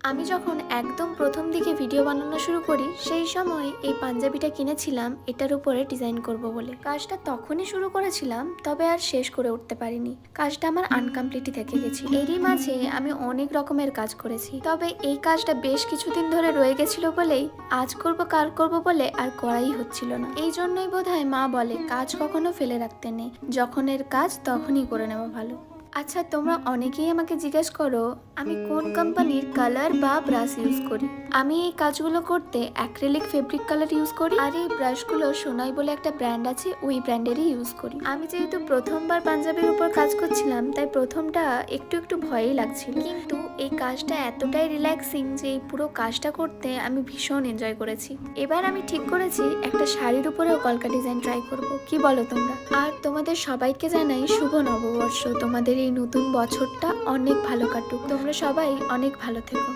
আমি যখন একদম প্রথম দিকে ভিডিও বানানো শুরু করি সেই সময় এই পাঞ্জাবিটা কিনেছিলাম এটার উপরে ডিজাইন করব বলে। কাজটা তখনই শুরু করেছিলাম, তবে আর শেষ করে উঠতে পারিনি। কাজটা আমার আনকমপ্লিটই থেকে গেছিল। এরই মাঝে আমি অনেক রকমের কাজ করেছি, তবে এই কাজটা বেশ কিছুদিন ধরে রয়ে গেছিল বলেই আজ করব কাল করব বলে আর করাই হচ্ছিল না। এই জন্যই বোধহয় মা বলে কাজ কখনো ফেলে রাখতে নেই, যখন এর কাজ তখনই করে নেওয়া ভালো। আচ্ছা, তোমরা অনেকেই আমাকে জিজ্ঞেস করো আমি কোন কোম্পানির কালার বা ব্রাশ ইউজ করি। আমি এই কাজগুলো করতে অ্যাক্রিলিক ফেব্রিক কালার ইউজ করি, আর এই ব্রাশগুলো সোনাই বলে একটা ব্র্যান্ড আছে, ওই ব্র্যান্ডেরই ইউজ করি। আমি যেহেতু প্রথমবার পাঞ্জাবির উপর কাজ করছিলাম, তাই প্রথমটা একটু একটু ভয়ই লাগছিল, কিন্তু এই কাজটা এতটাই রিল্যাক্সিং যে এই পুরো কাজটা করতে আমি ভীষণ এনজয় করেছি। এবার আমি ঠিক করেছি একটা শাড়ির উপরেও কলকা ডিজাইন ট্রাই করব। কি বলো তোমরা? আর তোমাদের সবাইকে জানাই শুভ নববর্ষ। তোমাদের এই নতুন বছরটা অনেক ভালো কাটুক, তোমরা সবাই অনেক ভালো থেকো।